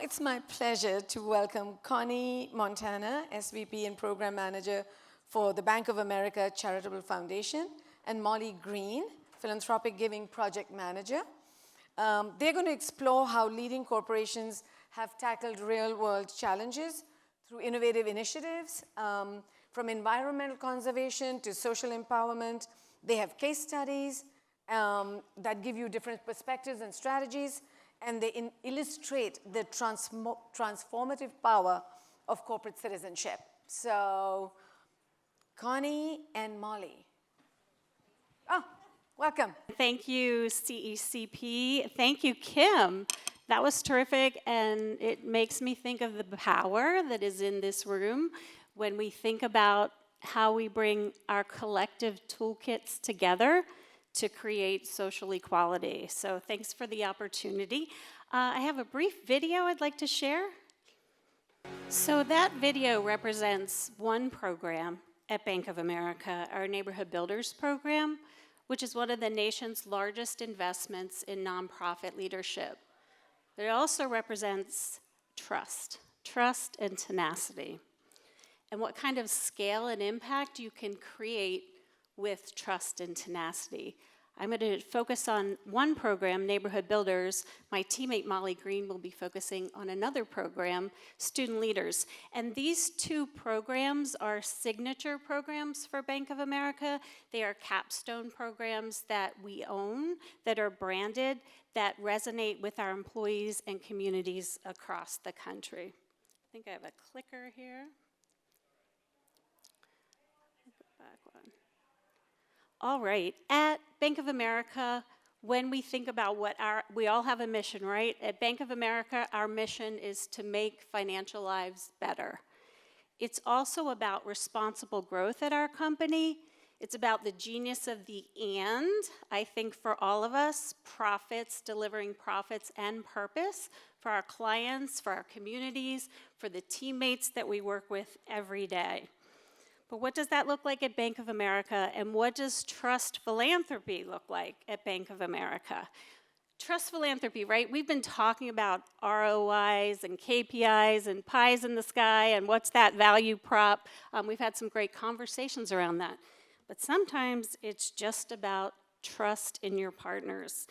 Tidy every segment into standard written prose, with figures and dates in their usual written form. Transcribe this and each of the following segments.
it's my pleasure to welcome Connie Montana, SVP and Program Manager for the Bank of America Charitable Foundation, and Molly Green, Philanthropic Giving Project Manager. They're going to explore how leading corporations have tackled real-world challenges through innovative initiatives, from environmental conservation to social empowerment. They have case studies that give you different perspectives and strategies, and they illustrate the transformative power of corporate citizenship. So, Connie and Molly. Oh, welcome. Thank you, CECP. Thank you, Kim. That was terrific, and it makes me think of the power that is in this room when we think about how we bring our collective toolkits together to create social equality. So thanks for the opportunity. I have a brief video I'd like to share. So that video represents one program at Bank of America, our Neighborhood Builders program, which is one of the nation's largest investments in nonprofit leadership. It also represents trust and tenacity, and what kind of scale and impact you can create with trust and tenacity. I'm going to focus on one program, Neighborhood Builders. My teammate Molly Green will be focusing on another program, Student Leaders. And these two programs are signature programs for Bank of America. They are capstone programs that we own, that are branded, that resonate with our employees and communities across the country. I think I have a clicker here. Back one. All right, at Bank of America, when we think about we all have a mission, right? At Bank of America, our mission is to make financial lives better. It's also about responsible growth at our company. It's about the genius of the and, I think for all of us, profits, delivering profits and purpose for our clients, for our communities, for the teammates that we work with every day. But what does that look like at Bank of America, and what does trust philanthropy look like at Bank of America? Trust philanthropy, right? We've been talking about ROIs and KPIs and pies in the sky and what's that value prop. We've had some great conversations around that. But sometimes it's just about trust in your partners.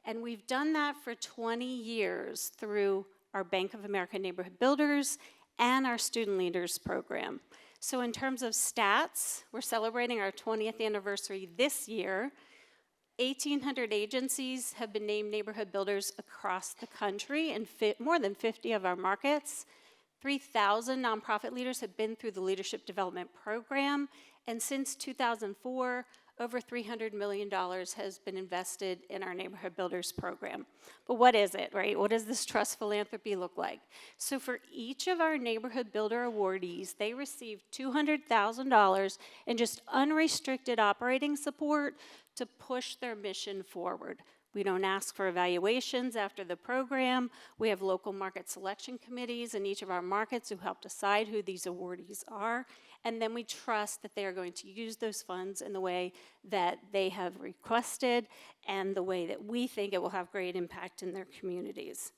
And we've done that for 20 years through our Bank of America Neighborhood Builders and our Student Leaders program. So in terms of stats, we're celebrating our 20th anniversary this year. 1,800 agencies have been named Neighborhood Builders across the country in more than 50 of our markets. 3,000 nonprofit leaders have been through the Leadership Development Program, and since 2004, over $300 million has been invested in our Neighborhood Builders program. But what is it, right? What does this trust philanthropy look like? So for each of our Neighborhood Builder awardees, they receive $200,000 in just unrestricted operating support to push their mission forward. We don't ask for evaluations after the program. We have local market selection committees in each of our markets who help decide who these awardees are. And then we trust that they are going to use those funds in the way that they have requested and the way that we think it will have great impact in their communities.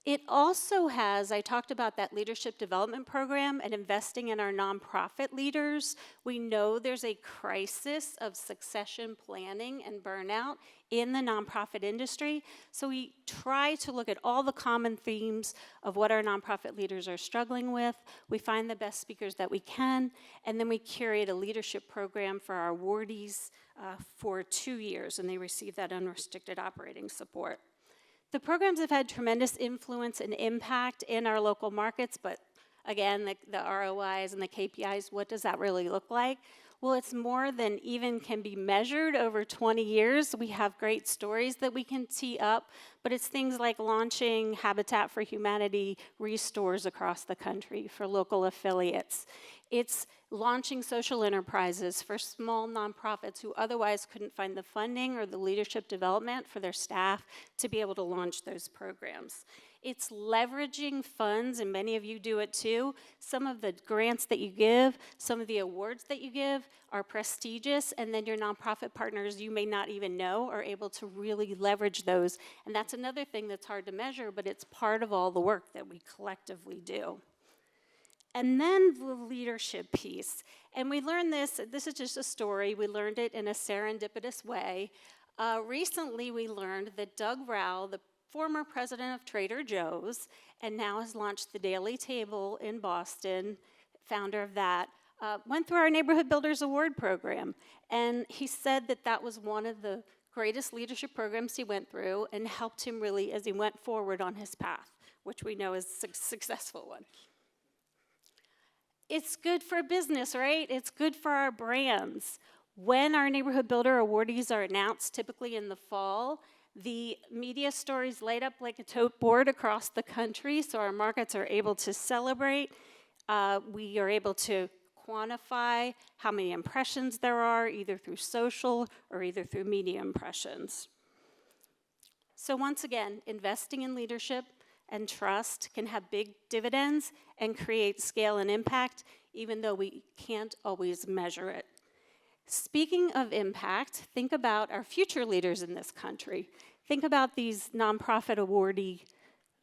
It also has, I talked about that leadership development program and investing in our nonprofit leaders. We know there's a crisis of succession planning and burnout in the nonprofit industry. So we try to look at all the common themes of what our nonprofit leaders are struggling with. We find the best speakers that we can, and then we curate a leadership program for our awardees for 2 years, and they receive that unrestricted operating support. The programs have had tremendous influence and impact in our local markets, but again, the ROIs and the KPIs, what does that really look like? Well, it's more than even can be measured over 20 years. We have great stories that we can tee up, but it's things like launching Habitat for Humanity restores across the country for local affiliates. It's launching social enterprises for small nonprofits who otherwise couldn't find the funding or the leadership development for their staff to be able to launch those programs. It's leveraging funds, and many of you do it too. Some of the grants that you give, some of the awards that you give are prestigious, and then your nonprofit partners you may not even know are able to really leverage those. And that's another thing that's hard to measure, but it's part of all the work that we collectively do. And then the leadership piece. And we learned this is just a story, we learned it in a serendipitous way. Recently we learned that Doug Rao, the former president of Trader Joe's, and now has launched the Daily Table in Boston, founder of that, went through our Neighborhood Builders Award program. And he said that that was one of the greatest leadership programs he went through and helped him really as he went forward on his path, which we know is a successful one. It's good for business, right? It's good for our brands. When our Neighborhood Builder awardees are announced, typically in the fall, the media stories light up like a tote board across the country, so our markets are able to celebrate. We are able to quantify how many impressions there are, either through social or either through media impressions. So once again, investing in leadership and trust can have big dividends and create scale and impact, even though we can't always measure it. Speaking of impact, think about our future leaders in this country. Think about these nonprofit awardee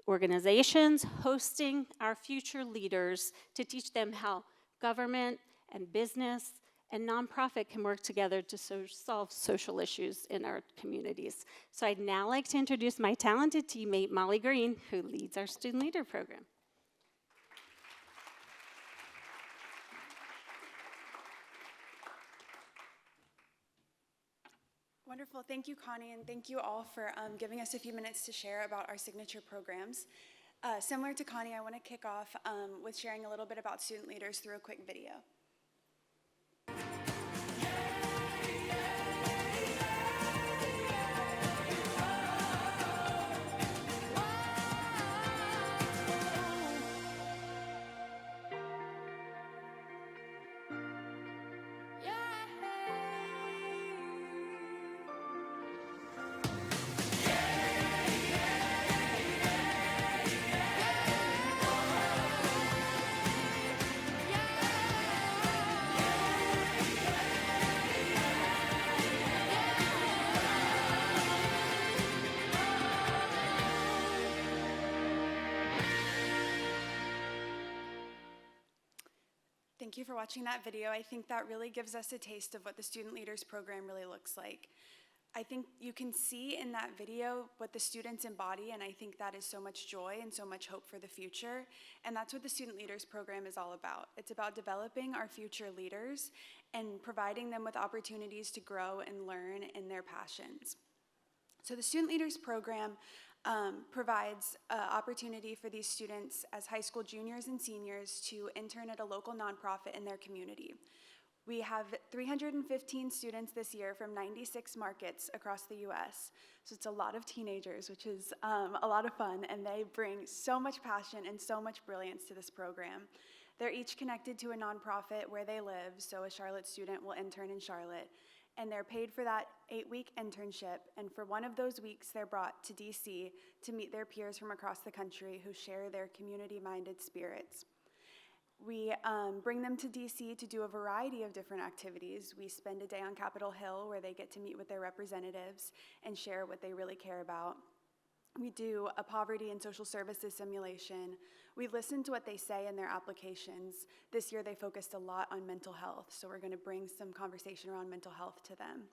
organizations hosting our future leaders to teach them how government and business and nonprofit can work together to solve social issues in our communities. So I'd now like to introduce my talented teammate, Molly Green, who leads our Student Leader Program. Wonderful. Thank you, Connie, and thank you all for giving us a few minutes to share about our signature programs. Similar to Connie, I want to kick off with sharing a little bit about student leaders through a quick video. Thank you for watching that video. I think that really gives us a taste of what the Student Leaders Program really looks like. I think you can see in that video what the students embody, and I think that is so much joy and so much hope for the future. And that's what the Student Leaders Program is all about. It's about developing our future leaders and providing them with opportunities to grow and learn in their passions. So the Student Leaders Program provides opportunity for these students as high school juniors and seniors to intern at a local nonprofit in their community. We have 315 students this year from 96 markets across the US. So it's a lot of teenagers, which is a lot of fun, and they bring so much passion and so much brilliance to this program. They're each connected to a nonprofit where they live, so a Charlotte student will intern in Charlotte. And they're paid for that 8-week internship, and for one of those weeks they're brought to DC to meet their peers from across the country who share their community-minded spirits. We bring them to DC to do a variety of different activities. We spend a day on Capitol Hill where they get to meet with their representatives and share what they really care about. We do a poverty and social services simulation. We listen to what they say in their applications. This year they focused a lot on mental health, so we're going to bring some conversation around mental health to them.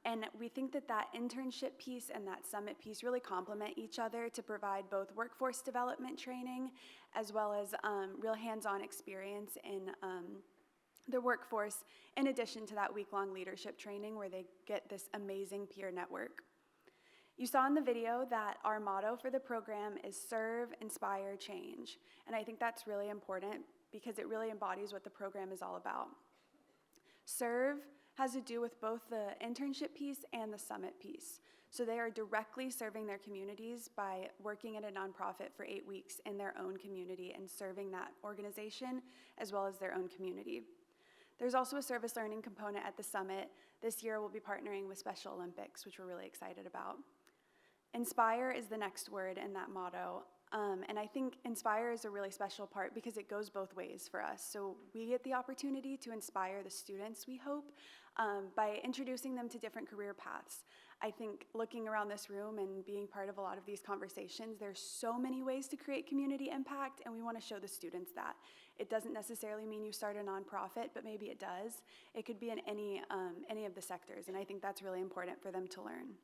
And we think that that internship piece and that summit piece really complement each other to provide both workforce development training as well as real hands-on experience in the workforce, in addition to that week-long leadership training where they get this amazing peer network. You saw in the video that our motto for the program is serve, inspire, change. And I think that's really important because it really embodies what the program is all about. Serve has to do with both the internship piece and the summit piece. So they are directly serving their communities by working at a nonprofit for 8 weeks in their own community and serving that organization as well as their own community. There's also a service learning component at the summit. This year we'll be partnering with Special Olympics, which we're really excited about. Inspire is the next word in that motto. And I think inspire is a really special part because it goes both ways for us. So we get the opportunity to inspire the students, we hope, by introducing them to different career paths. I think looking around this room and being part of a lot of these conversations, there's so many ways to create community impact, and we want to show the students that. It doesn't necessarily mean you start a nonprofit, but maybe it does. It could be in any of the sectors, and I think that's really important for them to learn.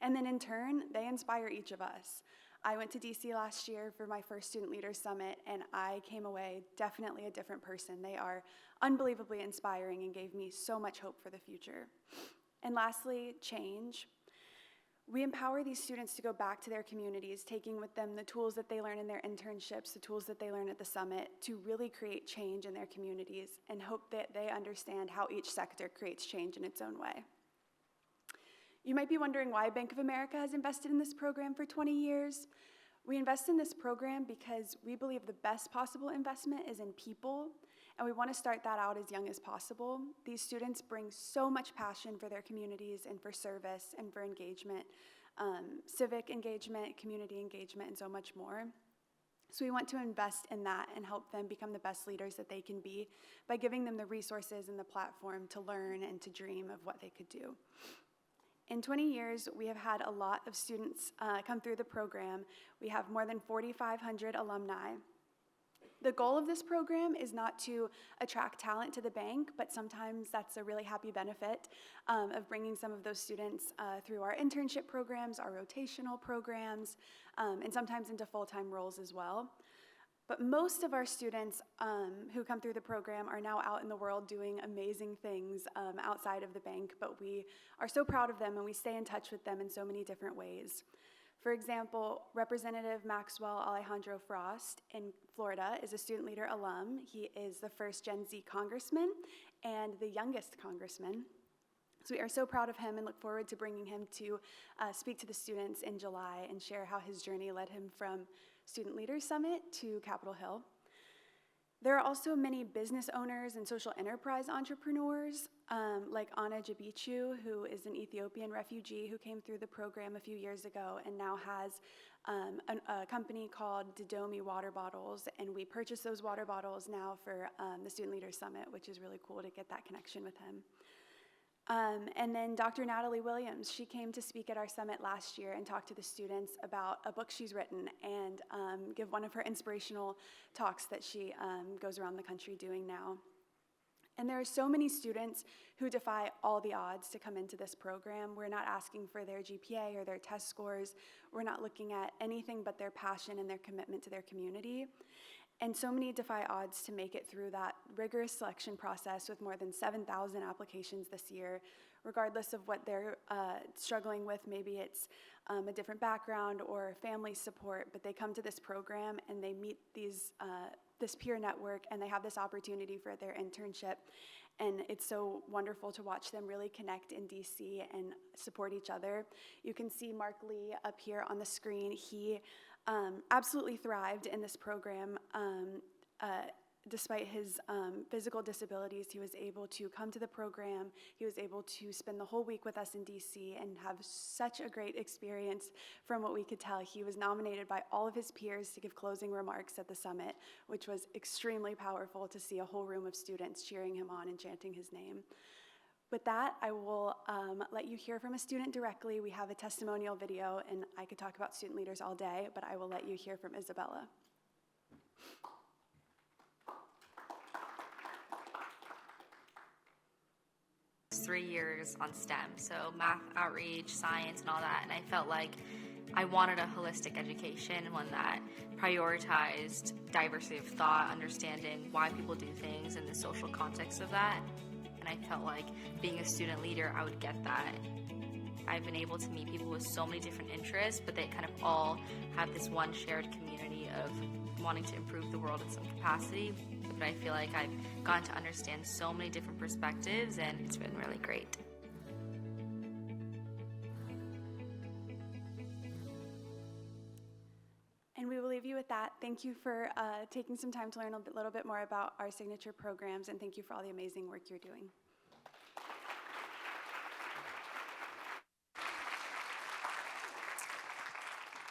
And then in turn, they inspire each of us. I went to DC last year for my first Student Leaders Summit, and I came away definitely a different person. They are unbelievably inspiring and gave me so much hope for the future. And lastly, change. We empower these students to go back to their communities, taking with them the tools that they learn in their internships, the tools that they learn at the summit, to really create change in their communities and hope that they understand how each sector creates change in its own way. You might be wondering why Bank of America has invested in this program for 20 years. We invest in this program because we believe the best possible investment is in people, and we want to start that out as young as possible. These students bring so much passion for their communities and for service and for engagement, civic engagement, community engagement, and so much more. So we want to invest in that and help them become the best leaders that they can be by giving them the resources and the platform to learn and to dream of what they could do. In 20 years, we have had a lot of students come through the program. We have more than 4,500 alumni. The goal of this program is not to attract talent to the bank, but sometimes that's a really happy benefit of bringing some of those students through our internship programs, our rotational programs, and sometimes into full-time roles as well. But most of our students who come through the program are now out in the world doing amazing things outside of the bank, but we are so proud of them and we stay in touch with them in so many different ways. For example, Representative Maxwell Alejandro Frost in Florida is a student leader alum. He is the first Gen Z congressman and the youngest congressman. So we are so proud of him and look forward to bringing him to speak to the students in July and share how his journey led him from Student Leaders Summit to Capitol Hill. There are also many business owners and social enterprise entrepreneurs, like Anna Jabichu, who is an Ethiopian refugee who came through the program a few years ago and now has a company called Didomi Water Bottles, and we purchase those water bottles now for the Student Leaders Summit, which is really cool to get that connection with him. And then Dr. Natalie Williams, she came to speak at our summit last year and talk to the students about a book she's written and give one of her inspirational talks that she goes around the country doing now. And there are so many students who defy all the odds to come into this program. We're not asking for their GPA or their test scores. We're not looking at anything but their passion and their commitment to their community. And so many defy odds to make it through that rigorous selection process with more than 7,000 applications this year, regardless of what they're struggling with. Maybe it's a different background or family support, but they come to this program and they meet this peer network and they have this opportunity for their internship. And it's so wonderful to watch them really connect in DC and support each other. You can see Mark Lee up here on the screen. He absolutely thrived in this program. Despite his physical disabilities, he was able to come to the program. He was able to spend the whole week with us in DC and have such a great experience from what we could tell. He was nominated by all of his peers to give closing remarks at the summit, which was extremely powerful to see a whole room of students cheering him on and chanting his name. With that, I will let you hear from a student directly. We have a testimonial video, and I could talk about student leaders all day, but I will let you hear from Isabella. 3 years on STEM, so math, outreach, science, and all that, and I felt like I wanted a holistic education, one that prioritized diversity of thought, understanding why people do things and the social context of that, and I felt like being a student leader, I would get that. I've been able to meet people with so many different interests, but they kind of all have this one shared community of wanting to improve the world in some capacity. But I feel like I've gotten to understand so many different perspectives, and it's been really great. And we will leave you with that. Thank you for taking some time to learn a little bit more about our signature programs, and thank you for all the amazing work you're doing.